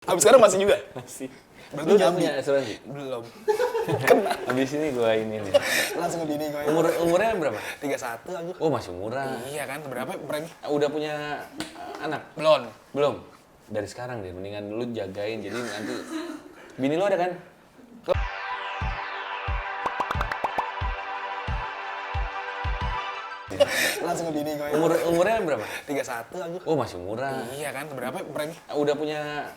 Habis sekarang masih juga? Masih. Berarti Lu udah Jambi. punya asuransi? Belum. Habis ini gua ini nih. Langsung bini gue. Umurnya berapa? 31 aku. Oh, masih murah. Iya kan, berapa premi? Udah punya anak? Belum. Belum. Dari sekarang deh, mendingan dulu jagain. Jadi nanti bini lu ada kan? Langsung bini gue. Umurnya berapa? 31 aku. Oh, masih murah. Iya kan, berapa premi? Udah punya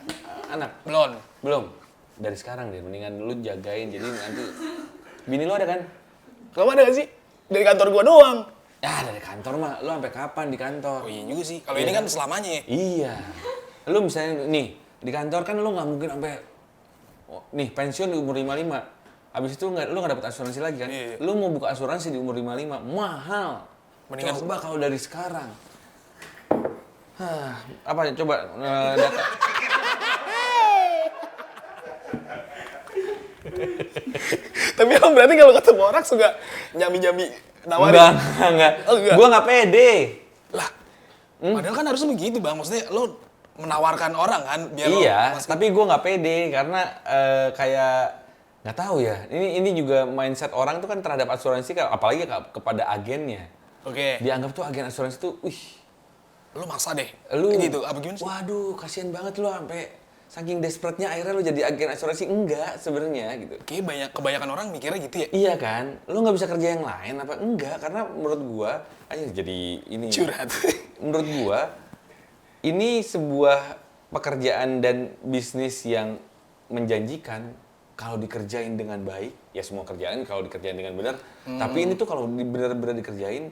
anak? Belum. Belum. Dari sekarang deh, mendingan dulu jagain. Jadi nanti bini lu ada kan? Kamu ada gak sih? Dari kantor gua doang. Ya, dari kantor mah. Lu sampai kapan di kantor? Oh iya juga sih. Kalau Iya ini kan kan? selamanya ya. Iya. Lu misalnya nih, di kantor kan lu nggak mungkin sampai nih pensiun di umur 55. Habis itu lu nggak dapat asuransi lagi kan? Iya. Lu mau buka asuransi di umur 55, mahal. Mendingan Coba kalau dari sekarang. Hah, apa ya? Coba data. Tapi emang berarti kalau ketemu orang suka nyami-nyami nawarin? Enggak. Oh, enggak. Gua nggak pede. Lah, padahal kan harusnya begitu bang. Maksudnya lo menawarkan orang kan biar Iya, lo tapi gue nggak pede karena kayak nggak tahu ya. Ini juga mindset orang tuh kan terhadap asuransi, apalagi kepada agennya. Oke. Dianggap tuh agen asuransi tuh, Lo maksa deh. lu gitu, apa gimana sih? waduh, kasihan banget lu sampai saking desperate-nya akhirnya lu jadi agen asuransi. Enggak sebenarnya gitu. Kayak kebanyakan orang mikirnya gitu ya. Iya kan? Lu nggak bisa kerja yang lain apa? Enggak, karena menurut gua aja jadi ini. Curhat. Menurut gua ini sebuah pekerjaan dan bisnis yang menjanjikan kalau dikerjain dengan baik. Ya semua kerjaan kalau dikerjain dengan benar. Tapi ini tuh kalau benar-benar dikerjain,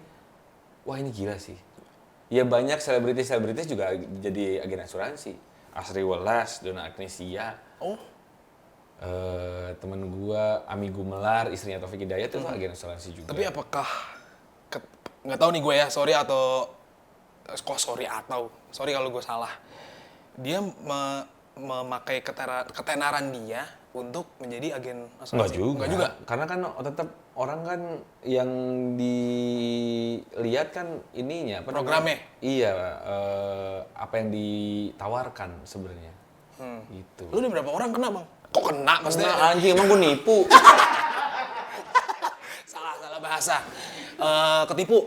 wah ini gila sih. Ya banyak selebritis juga jadi agen asuransi. Asri Welas, Donna Agnesia. Oh, Temen gua, Ami Gumelar, istrinya Taufik Hidayat tuh agen asuransi juga. tapi apakah nggak tahu nih gue ya, sorry kalau gue salah. Dia memakai ketenaran dia untuk menjadi agen asuransi. Enggak juga. Enggak juga. Karena kan tetap orang kan yang dilihat kan ininya apa Programnya? namanya? Iya, apa yang ditawarkan sebenarnya. Gitu. Lu udah berapa orang kena bang? Kok kena maksudnya? Nah, anjing emang gue nipu. Salah bahasa. Ketipu.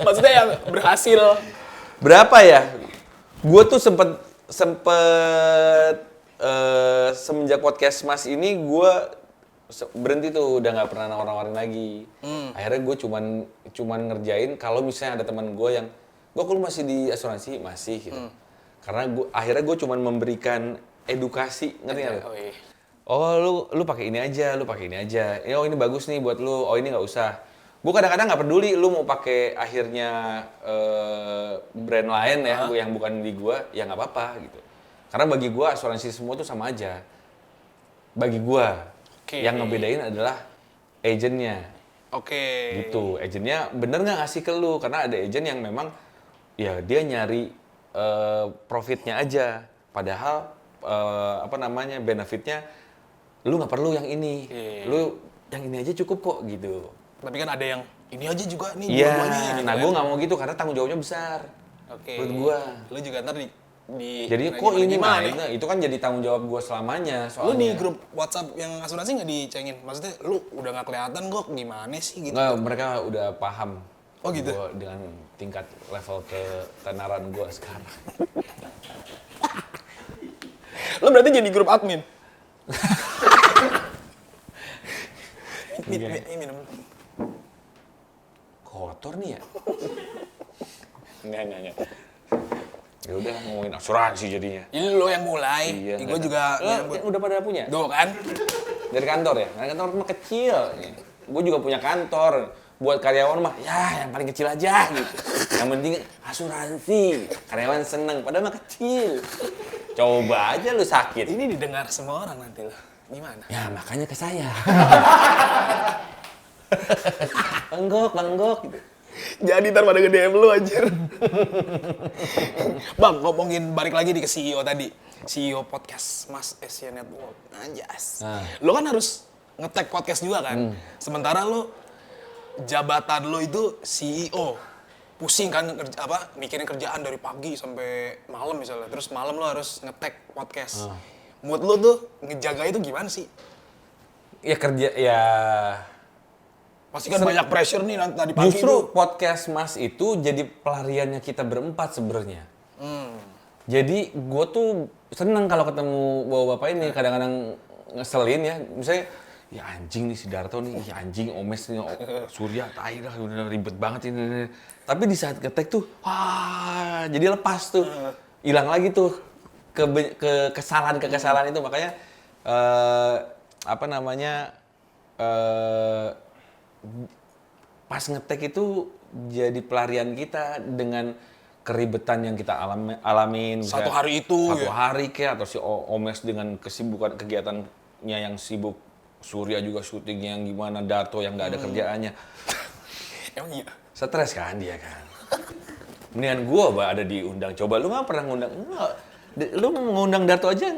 Maksudnya yang berhasil. Berapa ya? Gue tuh sempet semenjak podcast Mas ini gue berhenti tuh, udah nggak pernah nawarin lagi. Akhirnya gue cuman ngerjain kalau misalnya ada teman gue yang, gue kalau masih di asuransi masih gitu. Karena akhirnya gue cuman memberikan edukasi, ngerti nggak? Oh, iya. Oh lu pakai ini aja, lu pakai ini aja. Oh ini bagus nih buat lu. Oh ini nggak usah. Gue kadang-kadang nggak peduli lu mau pakai akhirnya brand lain ya, yang bukan di gue, ya nggak apa-apa gitu. Karena bagi gue asuransi semua tuh sama aja. Bagi gue, yang ngebedain adalah agennya. Oke. Gitu, agennya bener nggak ngasih ke lu? Karena ada agen yang memang ya dia nyari profitnya aja. Padahal benefitnya lu nggak perlu yang ini. Lu yang ini aja cukup kok gitu. Tapi kan ada yang ini aja juga nih Iya, dua-duanya gitu nah kan. gue nggak mau gitu karena tanggung jawabnya besar. Oke. Menurut gue. Lu juga ntar di Jadi kok ini mah, itu kan jadi tanggung jawab gue selamanya soalnya. Lu di grup WhatsApp yang asuransi nggak dicengin? Maksudnya lu udah nggak kelihatan kok gimana sih gitu? Nggak, mereka udah paham. Oh gitu? Gua dengan tingkat level ketenaran gue sekarang. Lu berarti jadi grup admin? Minum. Kotor nih ya? Enggak. Ya udah ngomongin asuransi jadinya. Ini lo yang mulai, Iya, gue juga udah pada punya? Duh kan? Dari kantor ya? Karena kantor mah kecil. Gue juga punya kantor. Buat karyawan mah, ya yang paling kecil aja gitu. Yang penting asuransi. Karyawan seneng, padahal mah kecil. Coba aja lu sakit. Ini didengar semua orang nanti lo. Gimana? Ya makanya ke saya. Banggok gitu. Jadi ntar pada nge-DM lu anjir. Bang, ngomongin balik lagi ke CEO tadi. CEO podcast Mas Asia Network. Anjas. Lo kan harus nge-tag podcast juga kan? Sementara lo, jabatan lo itu CEO. pusing kan mikirin kerjaan dari pagi sampai malam misalnya. Terus malam lo harus nge-tag podcast. Mood lo tuh ngejaga itu gimana sih? Ya kerja ya. Pasti kan banyak pressure nih nanti tadi pagi. Justru podcast Mas itu jadi pelariannya kita berempat sebenarnya. Jadi gue tuh seneng kalau ketemu bapak-bapak ini, kadang-kadang ngeselin ya. Misalnya, ya anjing nih si Darto nih, ya anjing Omes nih, Surya, tai lah, udah ribet banget ini. Tapi di saat ngetek tuh, jadi lepas tuh, hilang lagi tuh kesalahan itu. Makanya pas ngetek itu jadi pelarian kita dengan keribetan yang kita alamin. Satu hari itu. Satu hari kayak, atau si Omes dengan kesibukan kegiatannya yang sibuk, Surya juga syutingnya yang gimana, Darto yang nggak ada kerjaannya. Emang iya? Stres kan dia kan. Mendingan gua ada diundang. Coba lu nggak pernah ngundang? Enggak. Lu ngundang Darto aja.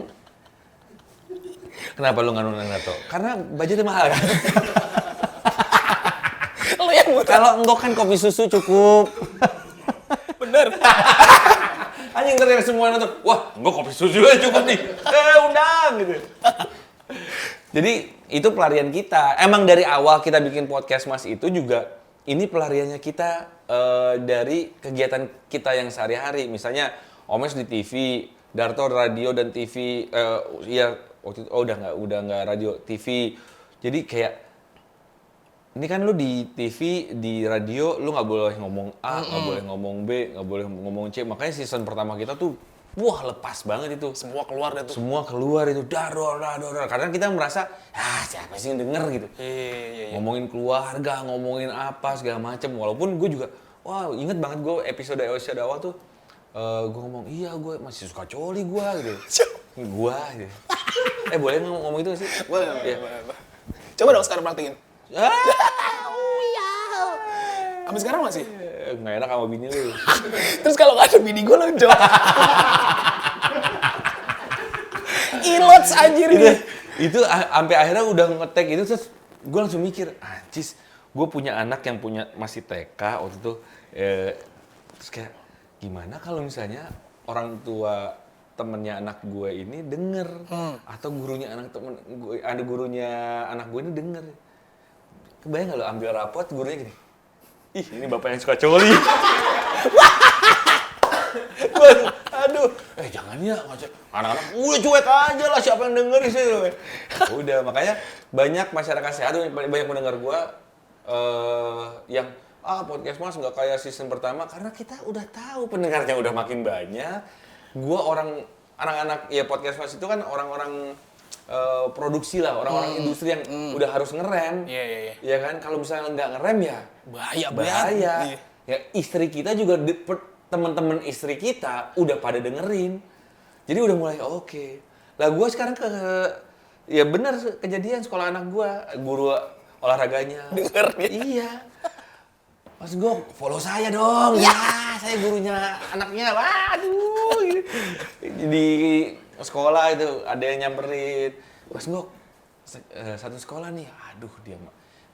Kenapa lu nggak ngundang Darto? Karena budgetnya mahal kan. Lo yang muter. Kalau enggak kan kopi susu cukup. Bener. Anjing ternyata semua nonton. Wah, enggak kopi susu aja cukup nih. Undang gitu. Jadi itu pelarian kita. Emang dari awal kita bikin podcast Mas itu juga ini pelariannya kita dari kegiatan kita yang sehari-hari. Misalnya Omes di TV, Darto radio dan TV. Ya waktu itu udah nggak radio, TV. Jadi kayak ini kan lu di TV, di radio, lu nggak boleh ngomong A, nggak boleh ngomong B, nggak boleh ngomong C. Makanya season pertama kita tuh, wah lepas banget itu. Semua keluar deh tuh. Semua keluar itu, dar. Karena kita merasa, siapa sih yang denger gitu. Iya. Ngomongin keluarga, ngomongin apa, segala macem. Walaupun gue juga, inget banget gue episode awal tuh, gue ngomong, iya gue masih suka coli gue gitu. Gue gitu. Boleh ngomong itu gak sih? Boleh. Coba dong sekarang perhatiin. Sampai sekarang masih? Nggak enak sama bini lu. Terus kalau nggak ada bini gue lo jawab. Ilots anjir nih. Itu sampai akhirnya udah ngetek itu, terus gue langsung mikir, anjis, gue punya anak yang masih TK waktu itu, terus kayak gimana kalau misalnya orang tua temennya anak gue ini denger, atau gurunya anak gue ini denger. Kebayang nggak lo ambil rapot, gurunya gini, ih ini bapak yang suka coli. Aduh, jangan ya, anak-anak udah cuek aja lah, siapa yang denger sih. Udah, makanya banyak masyarakat sehat, banyak mendengar gue yang podcast Mas nggak kayak season pertama, karena kita udah tahu pendengarnya udah makin banyak. Gue anak-anak ya podcast Mas itu kan orang-orang produksi lah, orang-orang industri yang udah harus ngerem. Iya. Ya kan, kalau misalnya nggak ngerem ya bahaya. Iya. Ya istri kita juga, teman-teman istri kita udah pada dengerin. Jadi udah mulai oke. Lah gue sekarang ya benar kejadian sekolah anak gue, guru olahraganya. Denger dia. Iya. Mas gue follow saya dong. Ya, saya gurunya anaknya. Waduh. Di sekolah itu ada yang nyamperin. Mas gue satu sekolah nih. Aduh,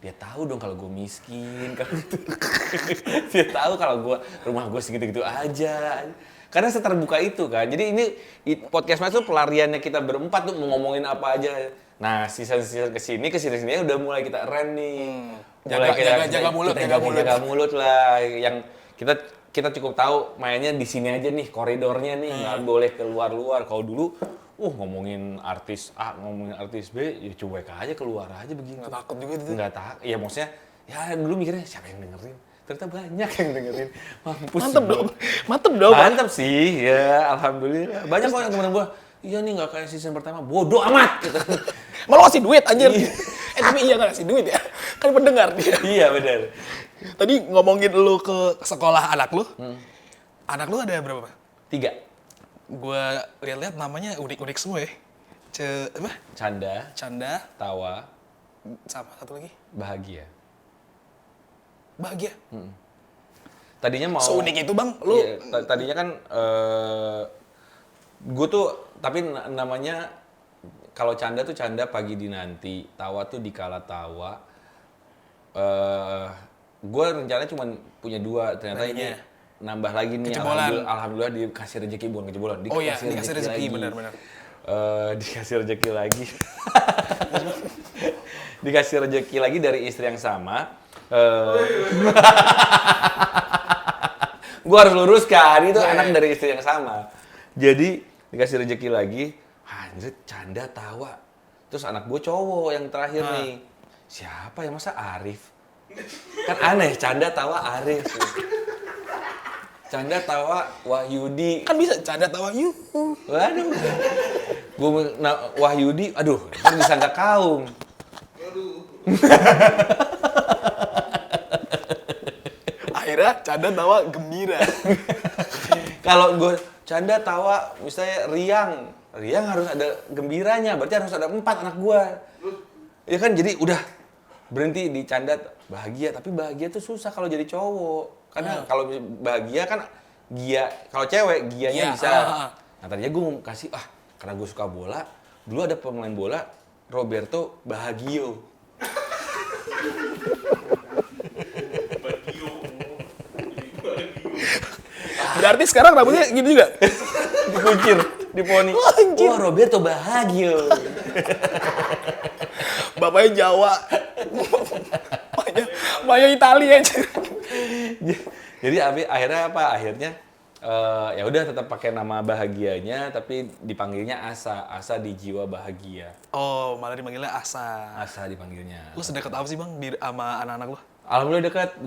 dia tahu dong kalau gue miskin. Dia tahu kalau rumah gue segitu-gitu aja. Karena seterbuka itu kan. Jadi ini podcast Mas tuh pelariannya kita berempat tuh mau ngomongin apa aja. Nah, season kesini udah mulai kita rem nih. Jaga mulut Lah. Yang kita cukup tahu mainnya di sini aja nih, koridornya nih, nggak boleh keluar-luar. Kalau dulu, ngomongin artis A, ngomongin artis B, ya cuek aja, keluar aja begitu. Nggak takut juga itu? Nggak takut. Ya maksudnya, ya dulu mikirnya siapa yang dengerin? Ternyata banyak yang dengerin. Mampus. Mantep dong. Mantap sih, ya alhamdulillah. Banyak kok yang teman-teman gue, iya nih nggak kayak season pertama, bodoh amat. Gitu. Malah ngasih duit anjir. Tapi iya nggak ngasih duit ya? Kan pendengar dia. Iya benar. Tadi ngomongin lu ke sekolah anak lu. Anak lu ada berapa? 3. Gue lihat-lihat namanya unik-unik semua ya. Canda. Tawa. Sama satu lagi. Bahagia. Tadinya mau. Seunik itu bang, lu. Iya, tadinya kan gue tuh, tapi namanya kalau canda tuh canda pagi dinanti, tawa tuh dikala tawa. gue rencananya cuma punya 2, ternyata ini Tadinya. nambah lagi nih. Kejebolan. Alhamdulillah dikasih rezeki, bukan kejebolan. Oh iya, dikasih rezeki, lagi. benar-benar. Dikasih rezeki lagi. Dikasih rezeki lagi dari istri yang sama. Gue harus luruskan, itu anak dari istri yang sama. Jadi dikasih rezeki lagi, anjir canda tawa. Terus anak gue cowok yang terakhir nih. Siapa ya, masa Arif? Kan aneh, canda tawa Arif. Canda tawa Wahyudi. Kan bisa canda tawa yuk. Waduh. Wahyudi, aduh, kan disangka kaum. Akhirnya canda tawa gembira. Kalau gue canda tawa misalnya Riang harus ada gembiranya, berarti harus ada 4 anak gue. Ya kan, jadi udah berhenti di canda bahagia, tapi bahagia tuh susah kalau jadi cowok. Karena kalau bahagia kan gia, kalau cewek gianya bisa. Nah tadinya gue mau kasih, karena gue suka bola, dulu ada pemain bola Roberto Baggio. Berarti sekarang rambutnya gitu juga? Dikuncir, di poni. Wah, Roberto Baggio. Bapaknya Jawa. Mamanya Italia aja. Jadi akhirnya apa? Akhirnya ya udah tetap pakai nama bahagianya, tapi dipanggilnya Asa di jiwa bahagia. Oh, malah dipanggilnya Asa. Asa dipanggilnya. Lu sedekat apa sih bang sama anak-anak lu? Alhamdulillah dekat.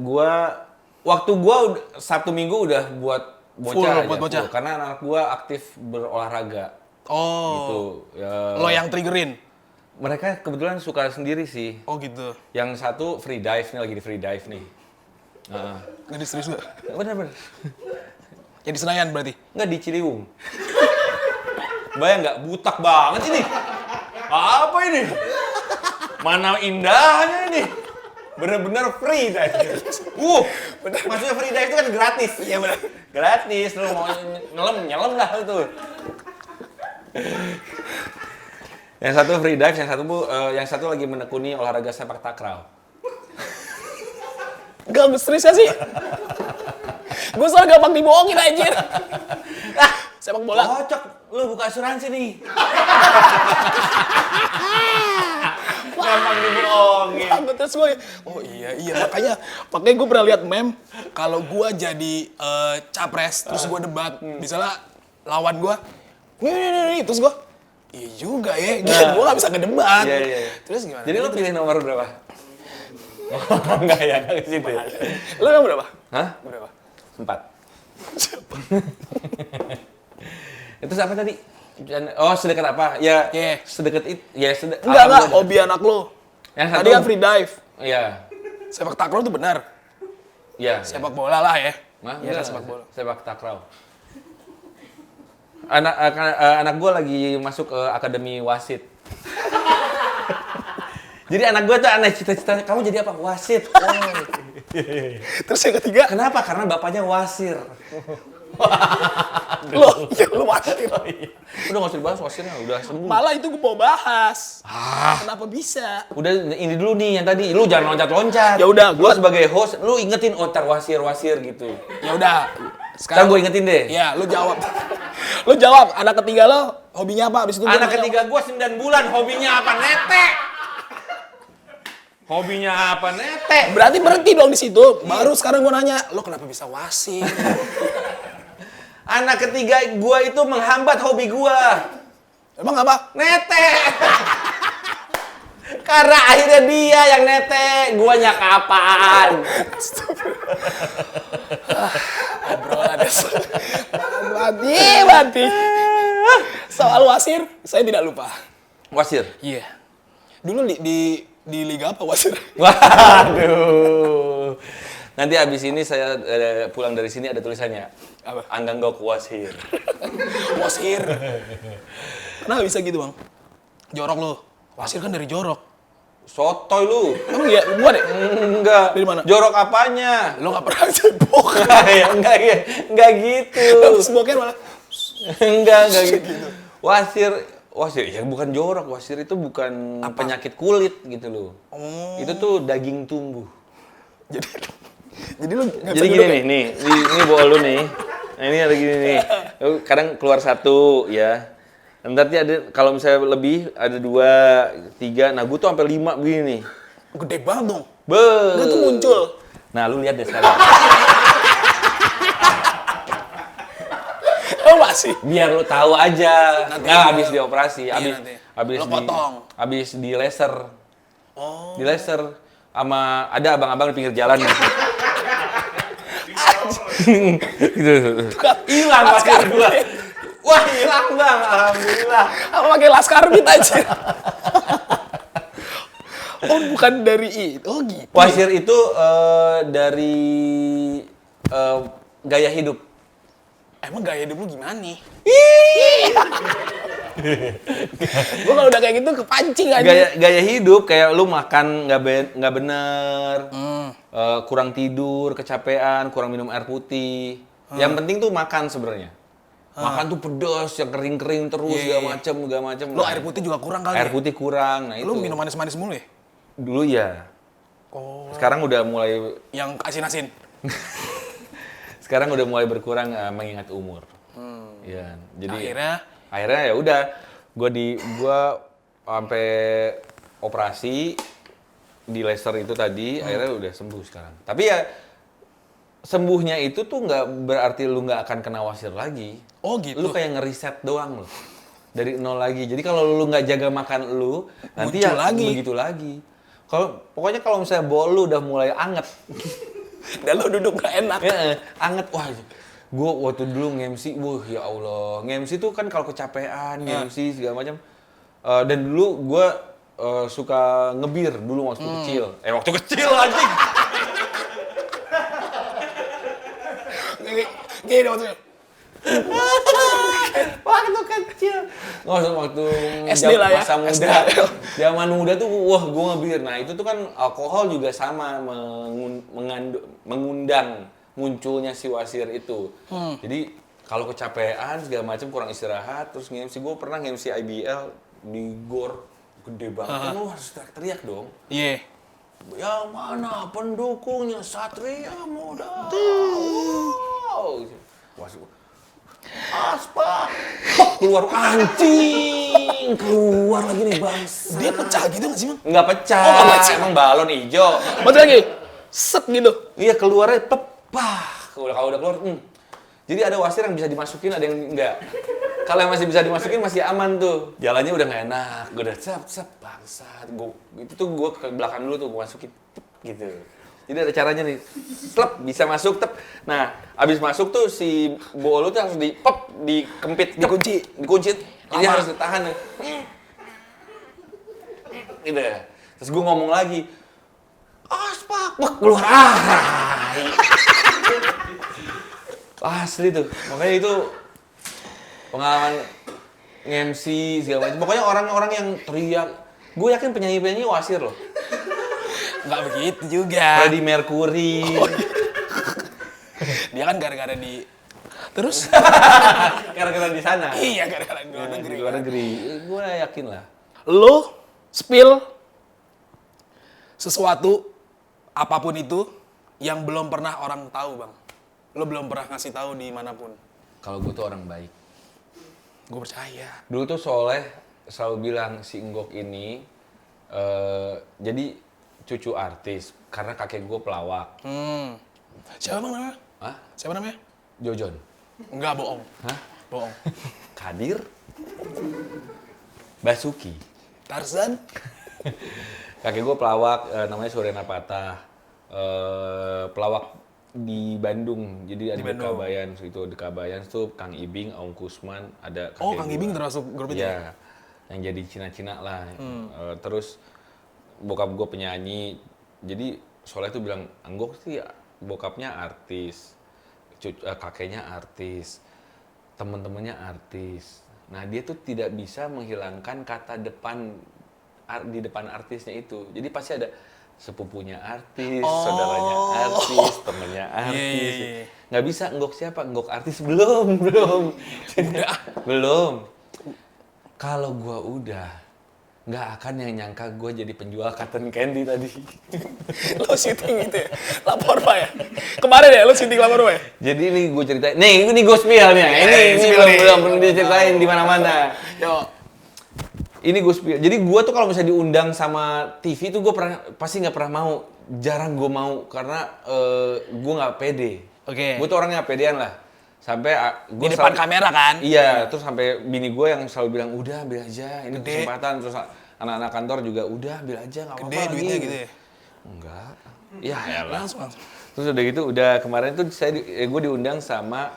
Waktu gua 1 minggu udah buat bocah Full, aja. buat bocah. Full. Karena anak gua aktif berolahraga. Oh. Gitu. Ya, Lo yang triggerin? mereka kebetulan suka sendiri sih. Oh gitu. Yang satu free dive nih, lagi di free dive nih. Nggak di serius nggak? Bener. Yang di Senayan berarti? Nggak di Ciliwung. Bayang nggak? Butak banget ini. Apa ini? Mana indahnya ini? Bener-bener free dive. Maksudnya free dive itu kan gratis. Iya benar. Gratis, lu mau nyelam lah itu. Yang satu free dive, yang satu lagi menekuni olahraga sepak takraw. Gak serius ya sih? Gue soalnya gampang dibohongin anjir. Sepak bola. Cocok, lu buka asuransi nih. Gampang dibohongin. Terus gue, oh iya makanya gue pernah lihat meme kalau gue jadi capres terus gue debat, misalnya lawan gue, nih, terus gue, iya juga ya, gue gak bisa ngedebat. Iya. Terus gimana? Jadi lu pilih nomor berapa? Oh, enggak ya, ke situ ya. Lo yang berapa? Hah? Berapa? 4. Itu apa tadi? Oh, sedekat apa? Ya, Yeah. sedekat itu. Ya, Enggak, hobi anak lo. Yang Tadi satu kan free dive. Iya. Sepak takraw itu benar. Iya. Sepak bola lah ya. Iya, Iya sepak bola. Sepak takraw. Anak gue lagi masuk ke akademi wasit. Jadi anak gue tuh aneh cita-citanya, kamu jadi apa? Wasit. Oh. Terus yang ketiga, Kenapa? Karena bapaknya wasir. lu wasir. Udah nggak usah dibahas wasirnya, udah sembuh. Malah itu gue mau bahas. Kenapa bisa? Udah ini dulu nih yang tadi, lu jangan loncat-loncat. Ya udah, gua sebagai host, lu ingetin tar wasir gitu. Ya udah. Sekarang gue ingetin deh. Ya, lu jawab. Lu jawab, anak ketiga lo hobinya apa? Abis itu Anak ketiga gua 9 bulan, hobinya apa? Netek. Hobinya apa? Netek. Berarti berhenti dong di situ. Baru sekarang gue nanya, lo kenapa bisa wasit? Anak ketiga gua itu menghambat hobi gua. Emang apa? Netek. Karena akhirnya dia yang netek, guanya kapan? Obrolan mati. Soal wasir, saya tidak lupa. Wasir. Iya. Dulu di liga apa wasir? Waduh. Nanti abis ini saya pulang dari sini ada tulisannya. Apa? Angganggok wasir. Wasir. Kenapa bisa gitu, Bang? Jorok lo. Wasir kan dari jorok. Sotoy lu. Emang iya? Gua deh. Enggak. Dari mana? Jorok apanya? Lo gak pernah cebok. Enggak gitu. Terus boker malah. Enggak gitu. Wasir ya bukan jorok, wasir itu bukan penyakit kulit gitu loh. Oh. Itu tuh daging tumbuh. Jadi jadi lu nggak Jadi bisa gini duduk nih, ini bola lu nih. Nah, ini ada gini nih. Lu kadang keluar satu ya. Nanti ada kalau misalnya lebih ada 2, 3. Nah, gue tuh sampai 5 begini nih. ya? Gede banget dong. Be. Enggak tuh muncul. Nah, lu lihat deh sekarang. Oh masih. Biar lu tahu aja. Nanti Nah, gua- habis dioperasi, Iya, nanti. Lu potong. habis di laser. Oh. Di laser sama ada abang-abang di pinggir jalan gitu. Gitu. Hilang masker gua. Wah, hilang Bang. Alhamdulillah. Apa pakai laskar kita aja? Oh bukan dari itu. Oh gitu. Wasir itu dari gaya hidup. Emang gaya hidup lu gimana nih? Gua kalau udah kayak gitu kepancing aja. Gaya hidup kayak lu makan nggak bener, kurang tidur, kecapean, kurang minum air putih. Yang penting tuh makan sebenarnya. Makan tuh pedas, yang kering-kering terus, Iya. segala macem. Lu air putih juga kurang kali. Air ya? putih kurang, nah itu. Lu minum manis-manis mulu ya? Dulu ya. Oh. Sekarang udah mulai Yang asin-asin. berkurang mengingat umur. Ya, jadi Akhirnya ya udah gua sampai operasi di laser itu tadi akhirnya udah sembuh sekarang. Tapi ya sembuhnya itu tuh nggak berarti lu nggak akan kena wasir lagi. Oh gitu. Lu kayak ngeriset doang lu. Dari nol lagi. Jadi kalau lu nggak jaga makan lu, nanti ya Muncul lagi. begitu lagi. Pokoknya kalau misalnya bol lu udah mulai anget, dan lu duduk gak enak. anget, wah, gue waktu dulu nge-MC, wah ya Allah, nge-MC tuh kan kalau kecapean, nge-MC segala macam. Dan dulu gue suka ngebir dulu waktu kecil. Waktu kecil anjing. Gini maksudnya. Waktu kecil. Waktu SD lah ya. masa muda. SD. Zaman muda tuh wah gue ngebir. Nah, itu tuh kan alkohol juga sama mengundang munculnya si wasir itu. Jadi kalau kecapean segala macam kurang istirahat terus nge-MC, gue pernah nge-MC IBL di GOR gede banget. Kan lu harus teriak-teriak dong. Iya. Yang mana pendukungnya Satria Muda? Wow. Aspal. Keluar anjing. Keluar lagi nih bangsa. Dia pecah gitu nggak sih, Bang? Nggak pecah. Oh, nggak pecah. Emang balon hijau. Maksudnya lagi, set gitu. Iya keluarnya pepah. Kalau udah keluar, Jadi ada wasir yang bisa dimasukin, ada yang enggak. Kalau yang masih bisa dimasukin masih aman tuh. Jalannya udah nggak enak. Gue udah sep bangsat. Itu tuh gue ke belakang dulu tuh gue masukin gitu. Jadi ada caranya nih. Slep bisa masuk tep. Nah, abis masuk tuh si bolu tuh harus dikempit, dikunci. Jadi harus ditahan nih. Gitu ya. Terus gue ngomong lagi. Aspak, keluar asli tuh. Makanya itu pengalaman nge-MC segala macam. Pokoknya orang-orang yang teriak. Gue yakin penyanyi-penyanyi wasir loh. Nggak begitu juga. Freddie Mercury. Dia kan gara-gara di... Terus? Gara-gara di sana. Iya, gara-gara di luar negeri. Di luar negeri. Gue yakin lah. Lo spill sesuatu, apapun itu, yang belum pernah orang tahu, Bang. Lo belum pernah ngasih tahu di manapun. Kalau gue tuh orang baik. Gue percaya. Dulu tuh Soleh selalu bilang si Enggok ini jadi cucu artis karena kakek gue pelawak. Siapa Bang namanya? Hah? Siapa namanya? Jojon. Enggak, bohong. Hah? Bohong. Kadir. Basuki. Tarzan? Kakek gue pelawak namanya Surena Patah. Pelawak di Bandung. Jadi ada di Kabayan itu di Kabayan tuh Kang Ibing, Aung Kusman, ada kakek Kang Ibing termasuk grup itu? Iya. Yang jadi Cina-Cina lah. Terus bokap gue penyanyi. Jadi Soleh tuh bilang, Anggok sih bokapnya artis. Kakeknya artis. Temen-temennya artis. Nah, dia tuh tidak bisa menghilangkan kata depan di depan artisnya itu. Jadi pasti ada sepupunya artis, saudaranya artis, temennya artis. Yeah. Nggak bisa, Enggok siapa? Enggok artis? Belum. Udah. Belum. Kalau gua udah, nggak akan yang nyangka gue jadi penjual cotton candy tadi. Lo syuting gitu ya? Lapor Pak ya? Kemarin ya lo syuting lapor Pak ya? Jadi ini gue ceritain, nih ini gue spill nih, ini belum diceritain di mana-mana. Yo. Ini gue spill. Jadi gue tuh kalau misalnya diundang sama TV tuh gue pasti nggak pernah mau, jarang gue mau karena gue nggak pede. Oke. Gue tuh orangnya pedean lah. Sampai Di depan kamera kan? Iya, terus sampai bini gue yang selalu bilang udah ambil aja, ini Gede. kesempatan. Terus anak-anak kantor juga udah ambil aja, nggak apa-apa. Gede duitnya gitu ya? Enggak. Ya elah. Langsung. Terus udah gitu, udah kemarin tuh gue diundang sama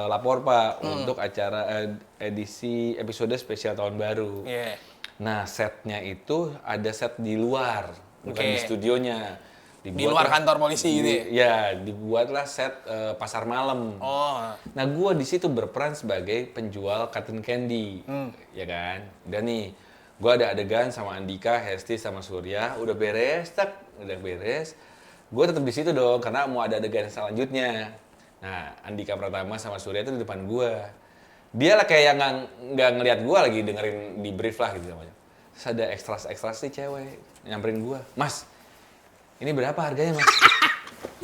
Lapor Pak untuk acara edisi episode spesial tahun baru. Iya. Nah setnya itu ada set di luar, bukan Oke. di studionya. Di luar kantor polisi gitu ya? Iya, dibuatlah set pasar malam. Oh. Nah gue di situ berperan sebagai penjual cotton candy, ya kan? Udah nih, gue ada adegan sama Andika, Hesti sama Surya, udah beres, udah beres. Gue tetap di situ dong, karena mau ada adegan selanjutnya. Nah, Andika Pratama sama Surya itu di depan gue. Dia lah kayak yang nggak ngelihat gue lagi dengerin di brief lah gitu namanya. Terus ada ekstras sih cewek nyamperin gue, Mas, ini berapa harganya Mas?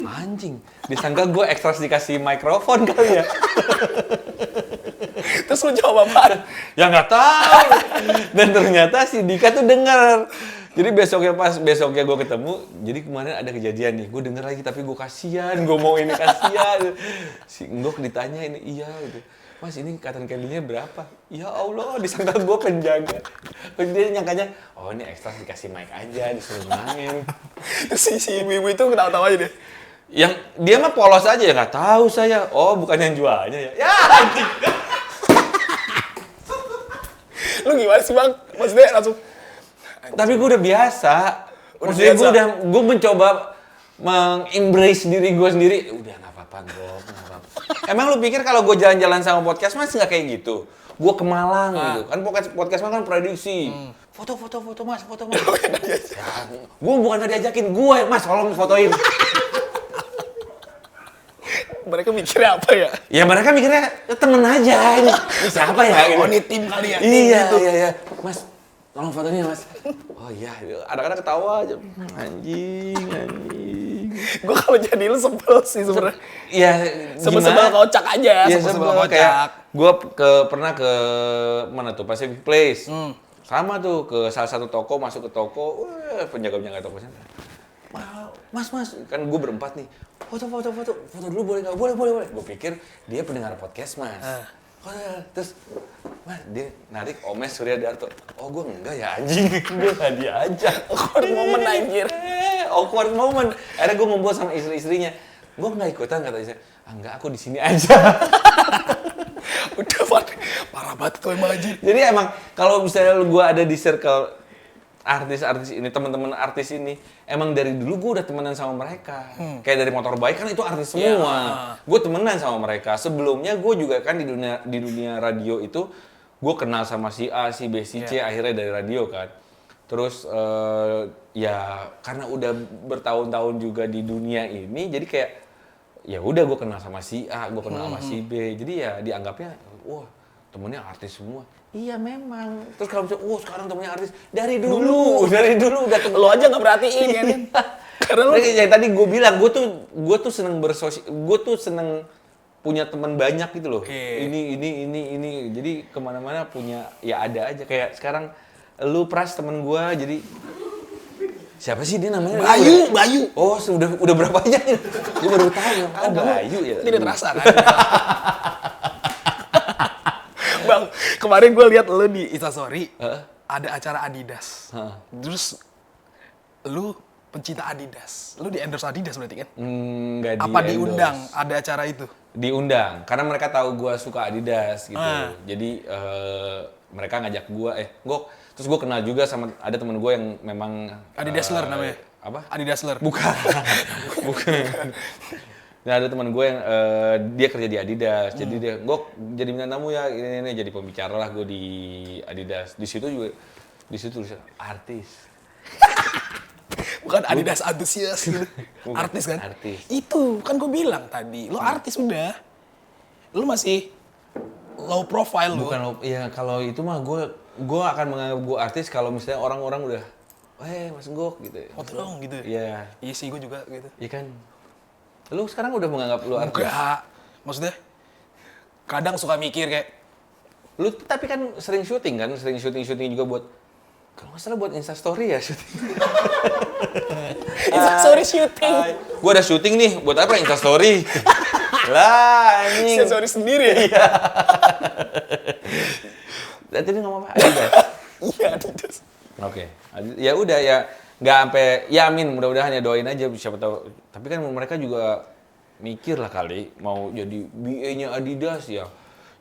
Anjing, disangka gue ekstras dikasih mikrofon kali ya. Terus lu jawab apaan? Ya nggak tahu. Dan ternyata si Dika tuh dengar. Jadi besoknya gue ketemu, jadi kemarin ada kejadian nih, gue denger lagi tapi gue kasihan, gue mau ini kasihan. Si Nggok ditanya ini, iya gitu. Mas ini cotton candy-nya berapa? Ya Allah, disangka gue penjaga. Dia nyangkanya, oh ini ekstra dikasih mic aja, disuruh main. Terus si ibu-ibu itu ketawa-tawa aja deh. Yang dia mah polos aja ya, nggak tahu saya. Oh bukan yang jualnya ya. Ya anjing. Lu gimana sih Bang? Maksudnya langsung Tapi gue udah biasa. Maksudnya gue mencoba meng-embrace diri gue sendiri. Udah nggak apa-apa, Ngok, nggak apa-apa. Emang lu pikir kalau gue jalan-jalan sama podcast mas nggak kayak gitu? Gue ke Malang gitu. Kan podcast mas kan prediksi. Foto mas, foto mas. Gue bukan nggak diajakin, gue mas tolong fotoin. mereka mikirnya apa ya? Ya mereka mikirnya temen aja. Ini siapa ya? Oh ini tim kali ya? Iya. Mas, tolong fotonya mas. Oh iya, anak-anak ketawa aja. Anjing. Gue kalau jadi lu sebel sih sebenarnya. Iya, Sebel-sebel kocak aja. Iya, Sebel-sebel kayak kocak. gue pernah ke mana tuh, Pacific Place. Sama tuh, ke salah satu toko, masuk ke toko, penjaga toko sana. Mas, kan gue berempat nih. Foto dulu boleh nggak? Boleh. Gue pikir dia pendengar podcast mas. Terus, mas dia narik Omes Surya Darto. Oh gue enggak ya anjing, gue nggak diajak. Awkward moment anjir. Awkward moment. Akhirnya gue ngumpul sama istri-istrinya. Gue nggak ikutan kata istrinya. Enggak, aku di sini aja. Udah parah banget tuh emang anjir. Jadi emang kalau misalnya gue ada di circle artis-artis ini, teman-teman artis ini, emang dari dulu gue udah temenan sama mereka. Kayak dari Motor Baik kan itu artis semua. Gue temenan sama mereka. Sebelumnya gue juga kan di dunia radio itu, gue kenal sama si A, si B, si C, akhirnya dari radio kan. Terus ya karena udah bertahun-tahun juga di dunia ini, jadi kayak ya udah gue kenal sama si A, gue kenal sama si B. Jadi ya dianggapnya, wah temennya artis semua. Iya memang. Terus kalau misalnya, sekarang temennya artis dari dulu udah Lo aja nggak perhatiin kan? Karena lo yang tadi gue bilang, gue tuh seneng gue tuh seneng punya teman banyak gitu loh. Ini. Jadi kemana-mana punya, ya ada aja. Kayak sekarang lu Pras temen gue, jadi siapa sih dia namanya? Bayu. Oh, udah berapa aja? Gue baru tahu. Oh, Bayu ya. Tidak terasa kan? Bang, kemarin gue lihat lu di Instastory ada acara Adidas. Terus lu pencinta Adidas. Lu di endorse Adidas berarti kan? Nggak Apa di-endorse. diundang ada acara itu? Diundang, karena mereka tahu gue suka Adidas gitu. Jadi mereka ngajak gue, Ngok. Terus gue kenal juga sama, ada temen gue yang memang Adidasler namanya? Apa? Adidasler? Bukan. Nah ada teman gue yang dia kerja di Adidas, jadi dia Ngok jadi bintang tamu ya, ini jadi pembicara lah gue di Adidas. Di situ tulisan artis. Bukan Adidas antusias gitu. Artis kan? Artis. Itu kan gue bilang tadi, lo artis udah. Lo masih low profile lu. Bukan, ya kalau itu mah gue akan menganggap gue artis kalau misalnya orang-orang udah, Mas Gok gitu. Foto dong gitu. Iya. Iya sih gue juga gitu. Iya kan. Lu sekarang udah menganggap lu artis? Enggak. Maksudnya kadang suka mikir kayak Lu tapi kan sering syuting juga buat, kalau nggak salah buat Instastory ya syuting. Instastory syuting. Gue ada syuting nih, buat apa Instastory? Lah anjing. Instastory sendiri ya. Tadi ngomong apa? Adidas. Iya, Adidas. Oke. Ya udah ya, nggak sampai, ya amin, mudah-mudahan ya, doain aja siapa tahu. Tapi kan mereka juga mikir lah kali mau jadi BA-nya Adidas ya.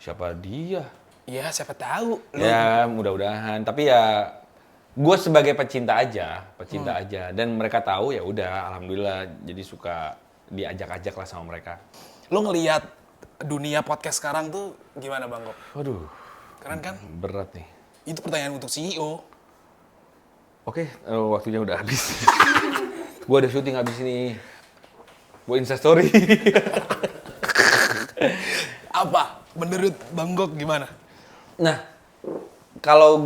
Siapa dia? Iya, siapa tahu. Ya mudah-mudahan. Tapi ya gue sebagai pecinta aja, dan mereka tahu ya udah, alhamdulillah, jadi suka diajak-ajak lah sama mereka. Lu ngelihat dunia podcast sekarang tuh gimana Bang Gok? Waduh, Keren kan? berat nih. Itu pertanyaan untuk CEO. Oke, waktunya udah habis. Gue ada syuting habis ini. Buat Instastory. Apa? Menurut Bang Gok gimana? Nah, kalau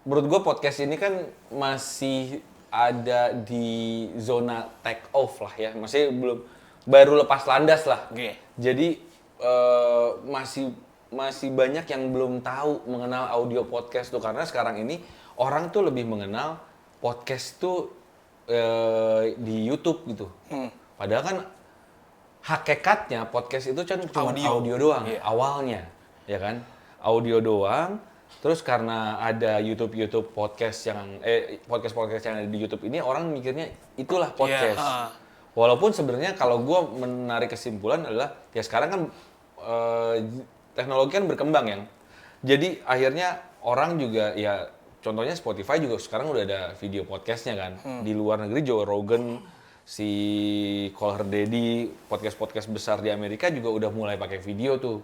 menurut gue podcast ini kan masih ada di zona take off lah ya. Masih baru lepas landas lah. Oke. Jadi masih banyak yang belum tahu mengenal audio podcast tuh, karena sekarang ini orang tuh lebih mengenal podcast tuh di YouTube gitu. Padahal kan hakikatnya podcast itu kan cuma audio doang, awalnya, ya kan? Audio doang. Terus karena ada YouTube podcast yang podcast yang ada di YouTube ini, orang mikirnya itulah podcast. Walaupun sebenarnya kalau gue menarik kesimpulan adalah ya sekarang kan teknologi kan berkembang ya. Jadi akhirnya orang juga ya, contohnya Spotify juga sekarang udah ada video podcastnya kan. Di luar negeri Joe Rogan, si Call Her Daddy, podcast besar di Amerika juga udah mulai pakai video tuh.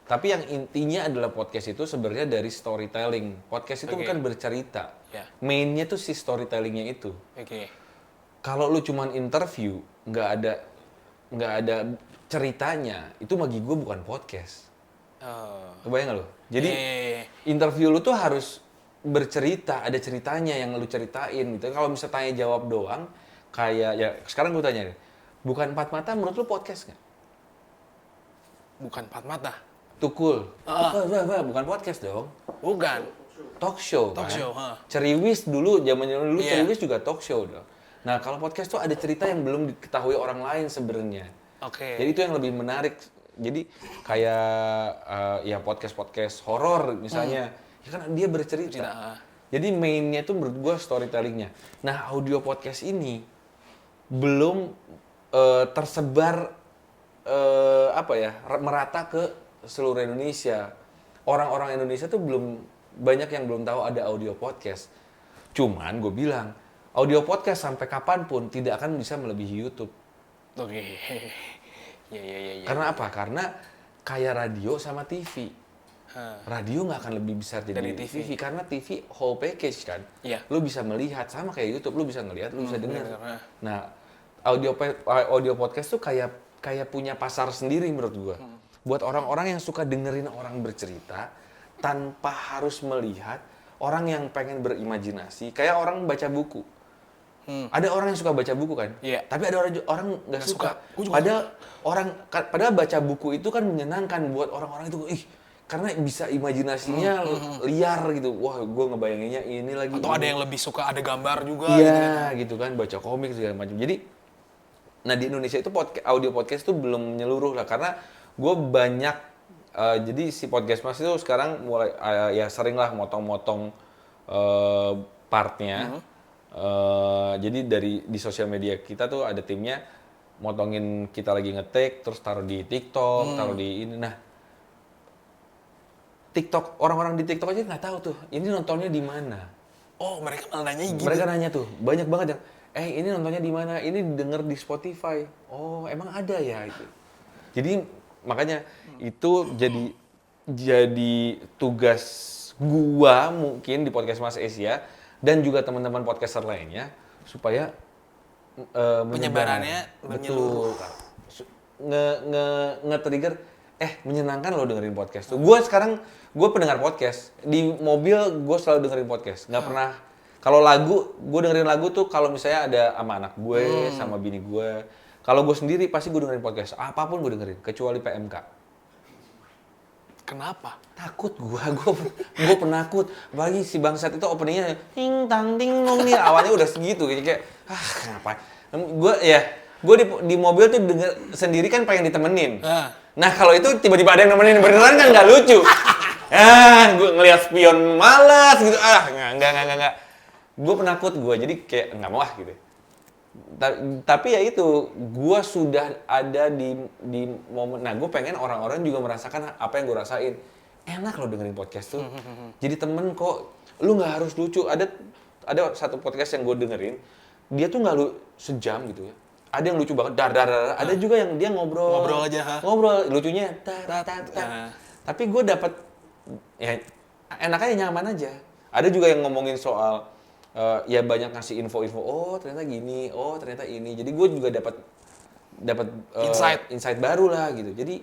Tapi yang intinya adalah podcast itu sebenarnya dari storytelling. Podcast itu bukan bercerita. Mainnya tuh si storytellingnya itu. Kalau lu cuman interview, nggak ada ceritanya, itu bagi gue bukan podcast. Kebayang nggak lu? Jadi interview lu tuh harus bercerita, ada ceritanya yang lu ceritain gitu. Kalau misalnya tanya jawab doang, kayak ya sekarang gue tanya deh, Bukan Empat Mata menurut lu podcast nggak? Bukan Empat Mata. Tukul. Bukan podcast dong. Bukan. Talk show kan? Talk show, Ceriwis dulu, zaman dulu Ceriwis juga talk show dong. Nah, kalau podcast tuh ada cerita yang belum diketahui orang lain sebenarnya. Jadi itu yang lebih menarik. Jadi kayak ya podcast horor misalnya, ya kan dia bercerita. Jadi mainnya tuh menurut gua storytellingnya. Nah, audio podcast ini belum tersebar merata ke seluruh Indonesia. Orang-orang Indonesia tuh banyak yang belum tahu ada audio podcast. Cuman gue bilang, audio podcast sampai kapanpun tidak akan bisa melebihi YouTube. Ya. Karena apa? Karena kayak radio sama TV. Radio nggak akan lebih besar jadi TV karena TV whole package kan. Lu bisa melihat, sama kayak YouTube, lu bisa ngelihat, lu bisa dengar. Nah, audio podcast tuh kayak punya pasar sendiri menurut gua. Buat orang-orang yang suka dengerin orang bercerita tanpa harus melihat, orang yang pengen berimajinasi, kayak orang baca buku. Ada orang yang suka baca buku kan, tapi ada orang nggak suka. Padahal baca buku itu kan menyenangkan buat orang-orang itu, karena bisa imajinasinya liar gitu. Wah, gue ngebayanginnya ini lagi. Atau ini. ada yang lebih suka ada gambar juga. Iya, gitu kan, baca komik segala macam. Jadi, nah di Indonesia itu audio podcast itu belum menyeluruh lah, karena gue banyak. Jadi si podcast mas itu sekarang mulai ya sering lah motong-motong partnya. Jadi di sosial media kita tuh ada timnya motongin kita lagi ngetik, terus taruh di TikTok, taruh di ini. Nah, TikTok, orang-orang di TikTok aja nggak tahu tuh, ini nontonnya di mana. Oh, mereka malah nanya gitu. Mereka nanya tuh, banyak banget yang, ini nontonnya di mana? Ini denger di Spotify. Oh, emang ada ya itu. Jadi makanya itu jadi tugas gua mungkin di podcast Mas Asia dan juga teman-teman podcaster lainnya supaya penyebarannya menyeluruh. Nge-trigger menyenangkan lo dengerin podcast tuh. Gue pendengar podcast. Di mobil gue selalu dengerin podcast. Nggak pernah, kalau lagu, gue dengerin lagu tuh kalau misalnya ada sama anak gue, sama bini gue. Kalau gue sendiri pasti gue dengerin podcast. Apapun gue dengerin, kecuali PMK. Kenapa? Takut gue penakut. Apalagi si bangsat itu openingnya ting tang ting nong nih, awalnya udah segitu kayak kenapa? Gue di mobil tuh denger sendiri kan pengen ditemenin. Nah kalau itu tiba-tiba ada yang nemenin beneran kan nggak lucu. Gue ngeliat spion malas gitu. Nggak. Gue penakut jadi kayak nggak mau gitu. Tapi ya itu, gue sudah ada di momen. Nah, gue pengen orang-orang juga merasakan apa yang gue rasain. Enak lo dengerin podcast tuh. Jadi temen kok, lu nggak harus lucu. Ada satu podcast yang gue dengerin, dia tuh nggak sejam gitu ya. Ada yang lucu banget, dar. Ada juga yang dia ngobrol aja. Ngobrol, lucunya Tapi gue dapet ya enaknya nyaman aja. Ada juga yang ngomongin soal ya banyak ngasih info-info, ternyata gini, ternyata ini. Jadi gue juga dapat insight baru lah gitu. Jadi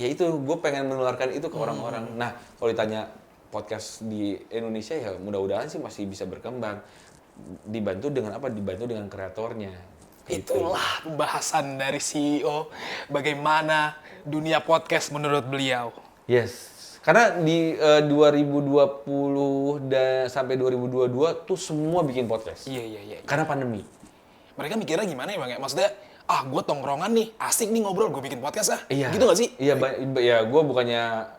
ya itu, gue pengen menularkan itu ke orang-orang. Nah, kalau ditanya podcast di Indonesia ya mudah-mudahan sih masih bisa berkembang. Dibantu dengan apa? Dibantu dengan kreatornya. Gitu. Itulah pembahasan dari CEO bagaimana dunia podcast menurut beliau. Yes. Karena di 2020 dan sampai 2022 tuh semua bikin podcast. Iya. Karena pandemi. Mereka mikirnya gimana ya Bang? Maksudnya, gue tongkrongan nih, asik nih ngobrol, gue bikin podcast Iya. Gitu gak sih? Iya, ya gue bukannya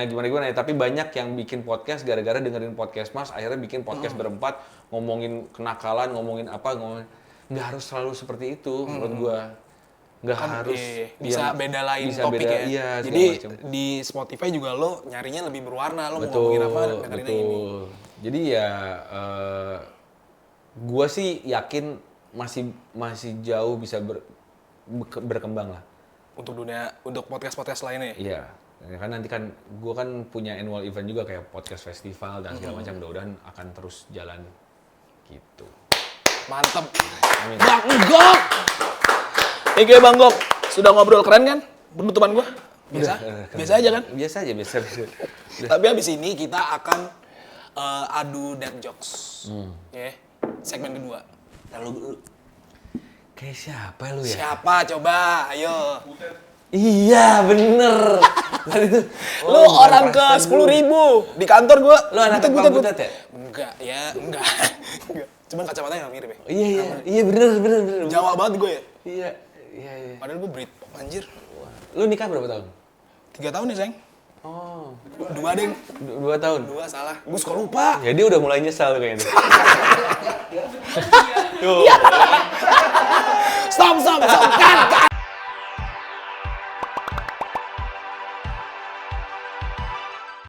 gimana ya, tapi banyak yang bikin podcast gara-gara dengerin podcast Mas, akhirnya bikin podcast berempat, ngomongin kenakalan, ngomongin apa, nggak harus selalu seperti itu menurut gue. Nggak kan, harus bisa beda lain topik ya. Iya, jadi di Spotify juga lo nyarinya lebih berwarna, lo mau ngomongin apa dengerin ini. Jadi ya gue sih yakin masih jauh bisa berkembang lah untuk podcast lainnya. Iya, kan nanti kan gue kan punya annual event juga kayak podcast festival dan segala macam, mudah-mudahan akan terus jalan gitu. Mantep. Amin. Bang Gok. Oke Bang Gok, sudah ngobrol keren kan penutupan gua? Biasa aja kan? Biasa aja. Tapi habis ini kita akan adu dad jokes. Segmen kedua. Lalu kayak siapa lu ya? Siapa coba? Ayo. Iya bener. Lu orang ke 10.000 di kantor gua. Lu anak butet ya? Enggak. Cuman kacamatanya nggak mirip ya? Iya bener. Jawa banget gue ya? Iya. Padahal gue Britpop anjir. Lu nikah berapa tahun? 3 tahun ya sayang. 2 deng. 2 tahun? 2 salah. Gue suka lupa. Ya dia udah mulai nyesal kayaknya. Stop. Kan.